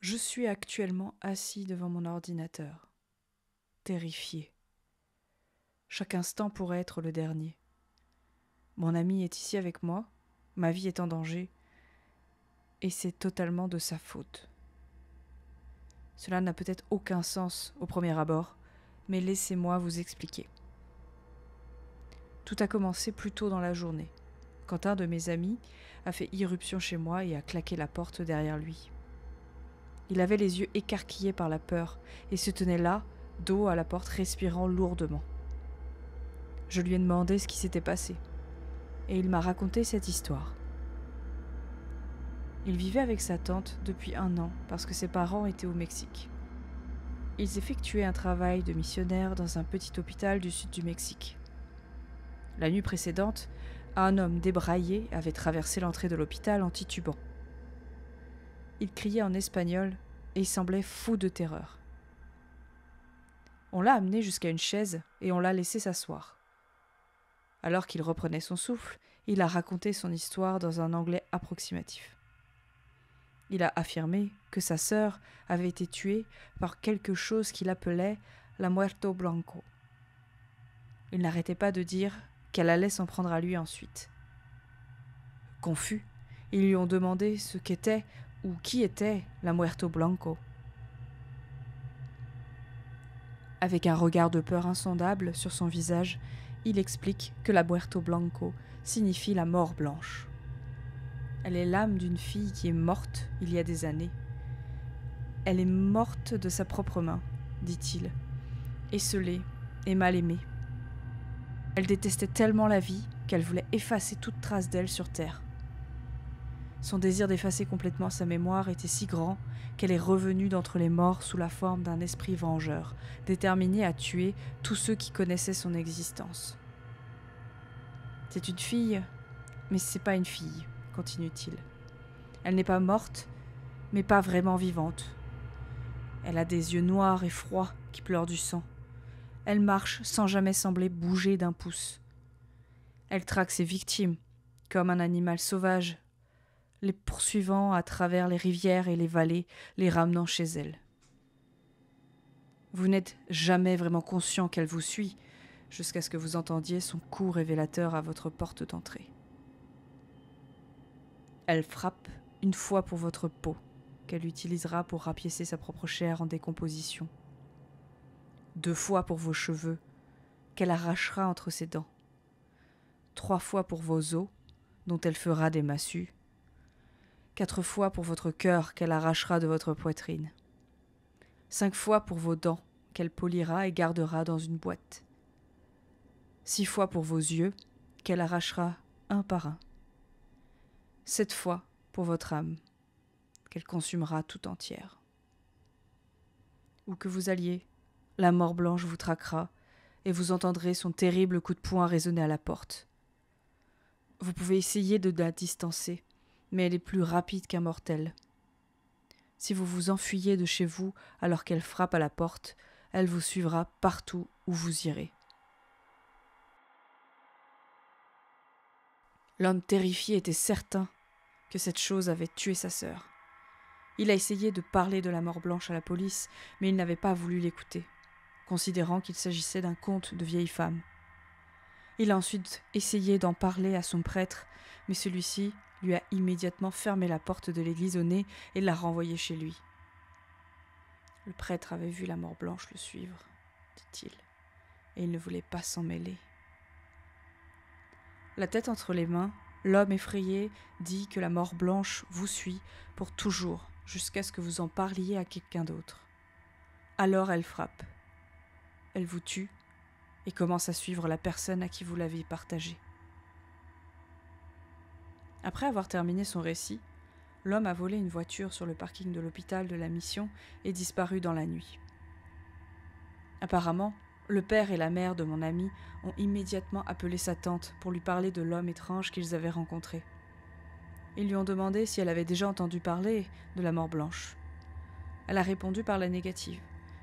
Je suis actuellement assis devant mon ordinateur, terrifié. Chaque instant pourrait être le dernier. Mon ami est ici avec moi, ma vie est en danger, et c'est totalement de sa faute. Cela n'a peut-être aucun sens au premier abord, mais laissez-moi vous expliquer. Tout a commencé plus tôt dans la journée, quand un de mes amis a fait irruption chez moi et a claqué la porte derrière lui. Il avait les yeux écarquillés par la peur et se tenait là, dos à la porte, respirant lourdement. Je lui ai demandé ce qui s'était passé, et il m'a raconté cette histoire. Il vivait avec sa tante depuis 1 an parce que ses parents étaient au Mexique. Ils effectuaient un travail de missionnaire dans un petit hôpital du sud du Mexique. La nuit précédente, un homme débraillé avait traversé l'entrée de l'hôpital en titubant. Il criait en espagnol et semblait fou de terreur. On l'a amené jusqu'à une chaise et on l'a laissé s'asseoir. Alors qu'il reprenait son souffle, il a raconté son histoire dans un anglais approximatif. Il a affirmé que sa sœur avait été tuée par quelque chose qu'il appelait la Muerto Blanco. Il n'arrêtait pas de dire qu'elle allait s'en prendre à lui ensuite. Confus, ils lui ont demandé ce qu'était ou qui était la Muerto Blanco. Avec un regard de peur insondable sur son visage, il explique que la Muerto Blanco signifie la mort blanche. Elle est l'âme d'une fille qui est morte il y a des années. Elle est morte de sa propre main, dit-il, esseulée et mal aimée. Elle détestait tellement la vie qu'elle voulait effacer toute trace d'elle sur terre. Son désir d'effacer complètement sa mémoire était si grand qu'elle est revenue d'entre les morts sous la forme d'un esprit vengeur, déterminé à tuer tous ceux qui connaissaient son existence. C'est une fille, mais c'est pas une fille, continue-t-il. Elle n'est pas morte, mais pas vraiment vivante. Elle a des yeux noirs et froids qui pleurent du sang. Elle marche sans jamais sembler bouger d'un pouce. Elle traque ses victimes, comme un animal sauvage, les poursuivant à travers les rivières et les vallées, les ramenant chez elle. Vous n'êtes jamais vraiment conscient qu'elle vous suit, jusqu'à ce que vous entendiez son coup révélateur à votre porte d'entrée. Elle frappe 1 fois pour votre peau, qu'elle utilisera pour rapiécer sa propre chair en décomposition. 2 fois pour vos cheveux, qu'elle arrachera entre ses dents. 3 fois pour vos os, dont elle fera des massues. 4 fois pour votre cœur, qu'elle arrachera de votre poitrine. 5 fois pour vos dents, qu'elle polira et gardera dans une boîte. 6 fois pour vos yeux, qu'elle arrachera un par un. 7 fois pour votre âme, qu'elle consumera tout entière. Où que vous alliez, la mort blanche vous traquera et vous entendrez son terrible coup de poing résonner à la porte. Vous pouvez essayer de la distancer, mais elle est plus rapide qu'un mortel. Si vous vous enfuyez de chez vous alors qu'elle frappe à la porte, elle vous suivra partout où vous irez. L'homme terrifié était certain que cette chose avait tué sa sœur. Il a essayé de parler de la mort blanche à la police, mais il n'avait pas voulu l'écouter, considérant qu'il s'agissait d'un conte de vieille femme. Il a ensuite essayé d'en parler à son prêtre, mais celui-ci lui a immédiatement fermé la porte de l'église au nez et l'a renvoyé chez lui. Le prêtre avait vu la mort blanche le suivre, dit-il, et il ne voulait pas s'en mêler. La tête entre les mains, l'homme effrayé dit que la mort blanche vous suit pour toujours, jusqu'à ce que vous en parliez à quelqu'un d'autre. Alors elle frappe. Elle vous tue et commence à suivre la personne à qui vous l'avez partagée. Après avoir terminé son récit, l'homme a volé une voiture sur le parking de l'hôpital de la mission et disparu dans la nuit. Apparemment, le père et la mère de mon ami ont immédiatement appelé sa tante pour lui parler de l'homme étrange qu'ils avaient rencontré. Ils lui ont demandé si elle avait déjà entendu parler de la mort blanche. Elle a répondu par la négative,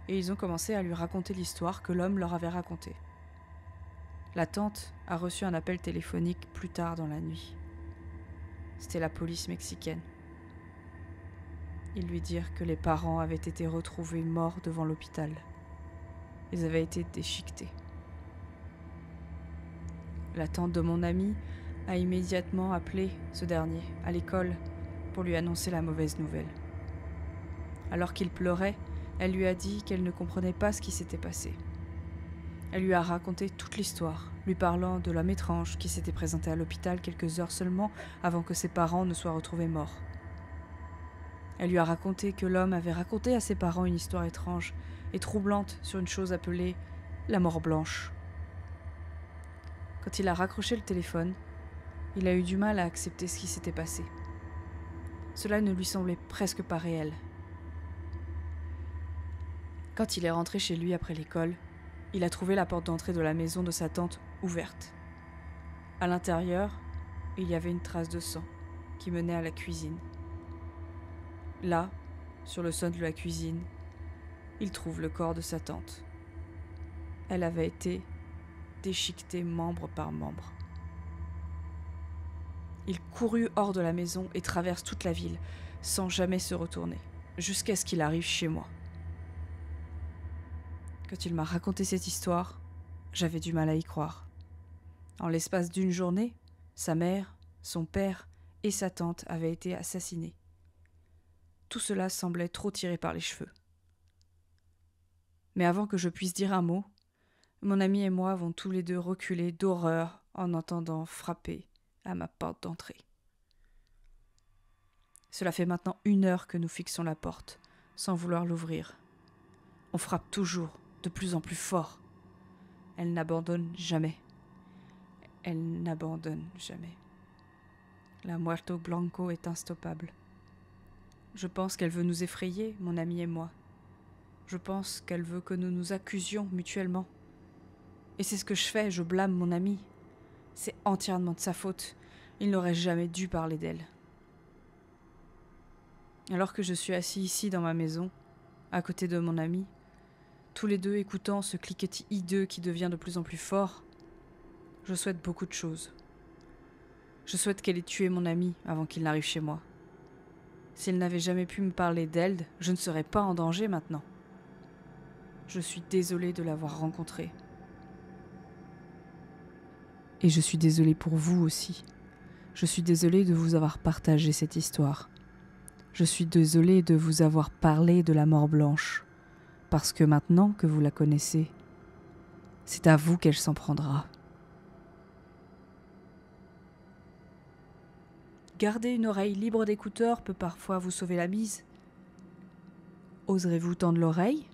et ils ont commencé à lui raconter l'histoire que l'homme leur avait racontée. La tante a reçu un appel téléphonique plus tard dans la nuit. C'était la police mexicaine. Ils lui dirent que les parents avaient été retrouvés morts devant l'hôpital. Ils avaient été déchiquetés. La tante de mon ami a immédiatement appelé ce dernier à l'école pour lui annoncer la mauvaise nouvelle. Alors qu'il pleurait, elle lui a dit qu'elle ne comprenait pas ce qui s'était passé. Elle lui a raconté toute l'histoire, lui parlant de l'homme étrange qui s'était présenté à l'hôpital quelques heures seulement avant que ses parents ne soient retrouvés morts. Elle lui a raconté que l'homme avait raconté à ses parents une histoire étrange et troublante sur une chose appelée la mort blanche. Quand il a raccroché le téléphone, il a eu du mal à accepter ce qui s'était passé. Cela ne lui semblait presque pas réel. Quand il est rentré chez lui après l'école, il a trouvé la porte d'entrée de la maison de sa tante ouverte. À l'intérieur, il y avait une trace de sang qui menait à la cuisine. Là, sur le sol de la cuisine, il trouve le corps de sa tante. Elle avait été déchiquetée membre par membre. Il courut hors de la maison et traverse toute la ville, sans jamais se retourner, jusqu'à ce qu'il arrive chez moi. Quand il m'a raconté cette histoire, j'avais du mal à y croire. En l'espace d'une journée, sa mère, son père et sa tante avaient été assassinés. Tout cela semblait trop tiré par les cheveux. Mais avant que je puisse dire un mot, mon ami et moi avons tous les deux reculé d'horreur en entendant frapper à ma porte d'entrée. Cela fait maintenant 1 heure que nous fixons la porte, sans vouloir l'ouvrir. On frappe toujours, de plus en plus fort. Elle n'abandonne jamais. Elle n'abandonne jamais. La Muerto Blanco est instoppable. Je pense qu'elle veut nous effrayer, mon ami et moi. Je pense qu'elle veut que nous nous accusions mutuellement. Et c'est ce que je fais, je blâme mon ami. C'est entièrement de sa faute. Il n'aurait jamais dû parler d'elle. Alors que je suis assis ici dans ma maison, à côté de mon ami, tous les deux écoutant ce cliquetis hideux qui devient de plus en plus fort, je souhaite beaucoup de choses. Je souhaite qu'elle ait tué mon ami avant qu'il n'arrive chez moi. S'il n'avait jamais pu me parler d'elle, je ne serais pas en danger maintenant. Je suis désolée de l'avoir rencontrée. Et je suis désolée pour vous aussi. Je suis désolée de vous avoir partagé cette histoire. Je suis désolée de vous avoir parlé de la mort blanche. Parce que maintenant que vous la connaissez, c'est à vous qu'elle s'en prendra. Garder une oreille libre d'écouteurs peut parfois vous sauver la mise. Oserez-vous tendre l'oreille ?